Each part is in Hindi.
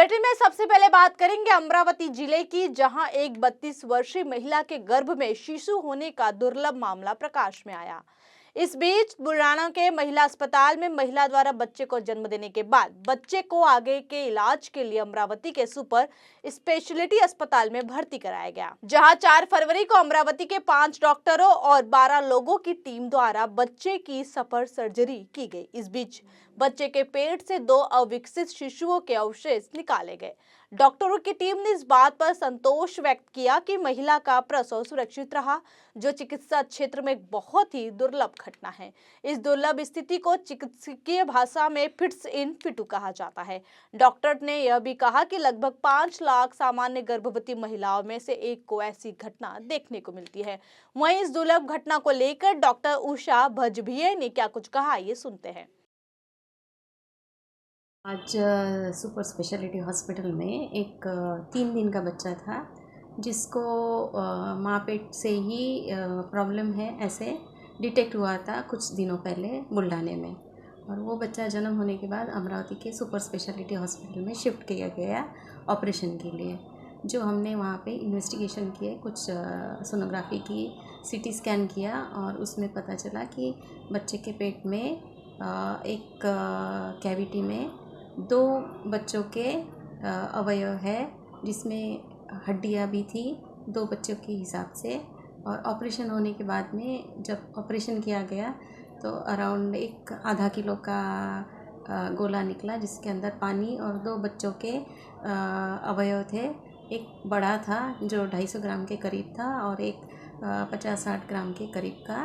बुलेटिन में सबसे पहले बात करेंगे अमरावती जिले की, जहां एक 32 वर्षीय महिला के गर्भ में शिशु होने का दुर्लभ मामला प्रकाश में आया। इस बीच बुलढाणा के महिला अस्पताल में महिला द्वारा बच्चे को जन्म देने के बाद बच्चे को आगे के इलाज के लिए अमरावती के सुपर स्पेशलिटी अस्पताल में भर्ती कराया गया, जहां 4 फरवरी को अमरावती के 5 डॉक्टरों और 12 लोगों की टीम द्वारा बच्चे की सफल सर्जरी की गई। इस बीच बच्चे के पेट से 2 अविकसित शिशुओं के अवशेष निकाले गए। डॉक्टरों की टीम ने इस बात पर संतोष व्यक्त किया कि महिला का प्रसव सुरक्षित रहा, जो चिकित्सा क्षेत्र में एक बहुत ही दुर्लभ घटना है। इस दुर्लभ स्थिति को चिकित्सकीय भाषा में फिट्स इन फिटू कहा जाता है। डॉक्टर ने यह भी कहा कि लगभग 5 लाख सामान्य गर्भवती महिलाओं में से एक को ऐसी घटना देखने को मिलती है। वहीं इस दुर्लभ घटना को लेकर डॉक्टर उषा भजभिये ने क्या कुछ कहा, ये सुनते हैं। आज सुपर स्पेशलिटी हॉस्पिटल में एक 3 दिन का बच्चा था, जिसको माँ पेट से ही प्रॉब्लम है ऐसे डिटेक्ट हुआ था कुछ दिनों पहले बुलढाणे में। और वो बच्चा जन्म होने के बाद अमरावती के सुपर स्पेशलिटी हॉस्पिटल में शिफ्ट किया गया ऑपरेशन के लिए। जो हमने वहाँ पे इन्वेस्टिगेशन किए, कुछ सोनोग्राफी की, सीटी स्कैन किया और उसमें पता चला कि बच्चे के पेट में एक कैविटी में 2 बच्चों के अवयव है, जिसमें हड्डियाँ भी थी 2 बच्चों के हिसाब से। और ऑपरेशन होने के बाद में जब ऑपरेशन किया गया तो अराउंड एक आधा किलो का गोला निकला, जिसके अंदर पानी और 2 बच्चों के अवयव थे। एक बड़ा था जो 250 ग्राम के करीब था और एक 50-60 ग्राम के करीब का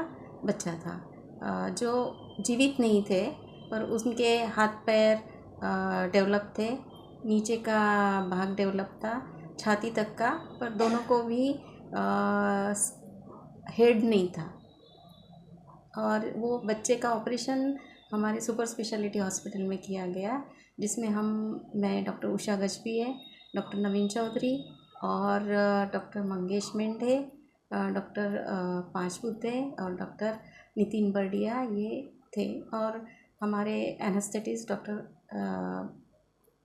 बच्चा था, जो जीवित नहीं थे पर उनके हाथ पैर डेवलप थे, नीचे का भाग डेवलप था, छाती तक का, पर दोनों को भी हेड नहीं था। और वो बच्चे का ऑपरेशन हमारे सुपर स्पेशलिटी हॉस्पिटल में किया गया, जिसमें मैं डॉक्टर उषा गजभिये, डॉक्टर नवीन चौधरी और डॉक्टर मंगेश मेंढे, डॉक्टर पांचपुते और डॉक्टर नितिन बर्डिया ये थे। और हमारे एनेस्थेटिस्ट डॉक्टर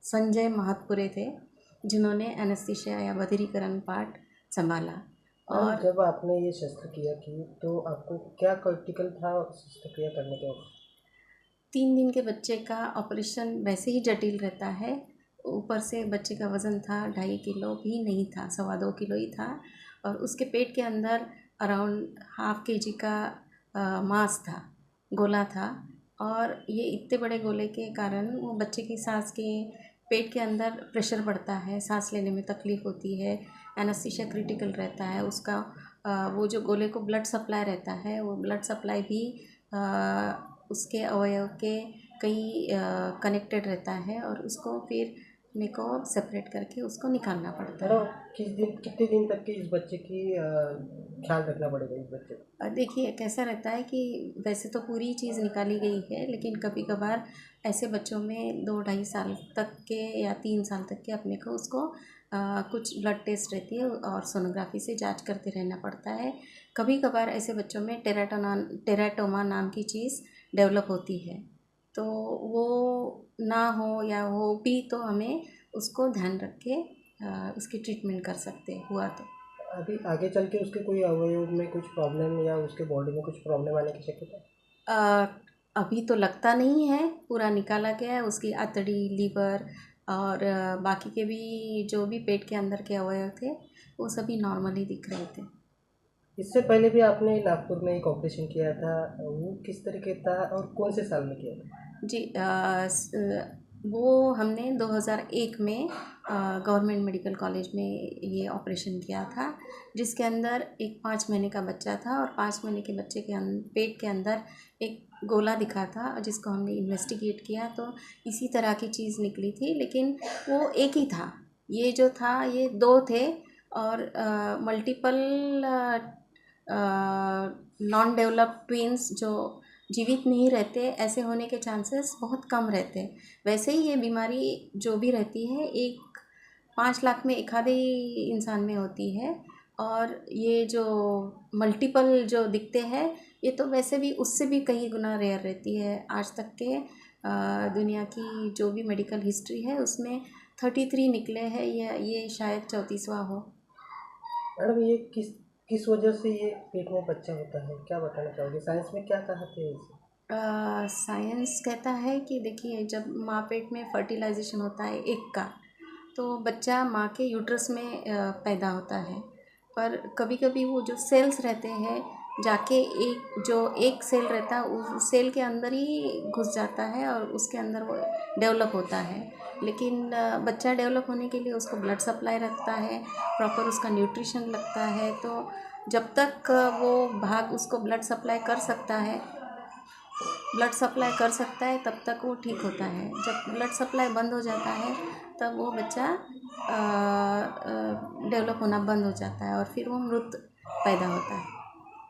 संजय महतपुरे थे, जिन्होंने एनेस्थीसिया या बधिरीकरण पार्ट संभाला। और जब आपने ये शस्त्रक्रिया की तो आपको क्या क्रिटिकल था शस्त्रक्रिया करने के बाद? 3 दिन के बच्चे का ऑपरेशन वैसे ही जटिल रहता है, ऊपर से बच्चे का वज़न था 2.5 किलो भी नहीं था, 2.25 किलो ही था। और उसके पेट के अंदर अराउंड ½ kg का मांस था, गोला था। और ये इतने बड़े गोले के कारण वो बच्चे की सांस के पेट के अंदर प्रेशर बढ़ता है, सांस लेने में तकलीफ़ होती है, एनेस्थीसिया क्रिटिकल रहता है उसका। वो जो गोले को ब्लड सप्लाई रहता है, वो ब्लड सप्लाई भी उसके अवयव के कई कनेक्टेड रहता है और उसको फिर मेरे को सेपरेट करके उसको निकालना पड़ता है। कितने दिन तक की इस बच्चे की ख्याल रखना पड़ेगा इस बच्चे का? देखिए कैसा रहता है कि वैसे तो पूरी चीज़ निकाली गई है, लेकिन कभी कभार ऐसे बच्चों में 2-2.5 साल तक के या 3 साल तक के अपने को उसको कुछ ब्लड टेस्ट रहती है और सोनोग्राफी से जांच करते रहना पड़ता है। कभी कभार ऐसे बच्चों में टेराटोमा नाम की चीज़ डेवलप होती है, तो वो ना हो या हो भी तो हमें उसको ध्यान रख के उसकी ट्रीटमेंट कर सकते हुआ तो। अभी आगे चल के उसके कोई अवयव में कुछ प्रॉब्लम या उसके बॉडी में कुछ प्रॉब्लम आने की शक्यता है? अभी तो लगता नहीं है, पूरा निकाला गया है। उसकी आंतड़ी, लीवर और बाकी के भी जो भी पेट के अंदर के अवयव थे वो सभी नॉर्मली दिख रहे थे। इससे पहले भी आपने नागपुर में एक ऑपरेशन किया था, वो किस तरीके था और कौन से साल में किया था? जी, वो हमने 2001 में गवर्नमेंट मेडिकल कॉलेज में ये ऑपरेशन किया था, जिसके अंदर एक 5 महीने का बच्चा था और 5 महीने के बच्चे के पेट के अंदर एक गोला दिखा था, जिसको हमने इन्वेस्टिगेट किया तो इसी तरह की चीज़ निकली थी, लेकिन वो एक ही था। ये जो था ये 2 थे और मल्टीपल नॉन डेवलप्ड ट्विन्स जो जीवित नहीं रहते, ऐसे होने के चांसेस बहुत कम रहते हैं। वैसे ही ये बीमारी जो भी रहती है एक 5 लाख में एक आधे इंसान में होती है, और ये जो मल्टीपल जो दिखते हैं ये तो वैसे भी उससे भी कई गुना रेयर रहती है। आज तक के दुनिया की जो भी मेडिकल हिस्ट्री है उसमें 33 निकले हैं, ये शायद 34वां हो। मैडम ये किस वजह से ये पेट में बच्चा होता है, क्या बताना चाहोगे? साइंस में क्या कहते हैं इसे? साइंस कहता है कि देखिए, जब माँ पेट में फर्टिलाइजेशन होता है एग का, तो बच्चा माँ के यूट्रस में पैदा होता है। पर कभी कभी वो जो सेल्स रहते हैं जाके एक सेल रहता है उस सेल के अंदर ही घुस जाता है और उसके अंदर वो डेवलप होता है। लेकिन बच्चा डेवलप होने के लिए उसको ब्लड सप्लाई लगता है, प्रॉपर उसका न्यूट्रिशन लगता है। तो जब तक वो भाग उसको ब्लड सप्लाई कर सकता है तब तक वो ठीक होता है। जब ब्लड सप्लाई बंद हो जाता है तब वो बच्चा डेवलप होना बंद हो जाता है और फिर वो मृत पैदा होता है।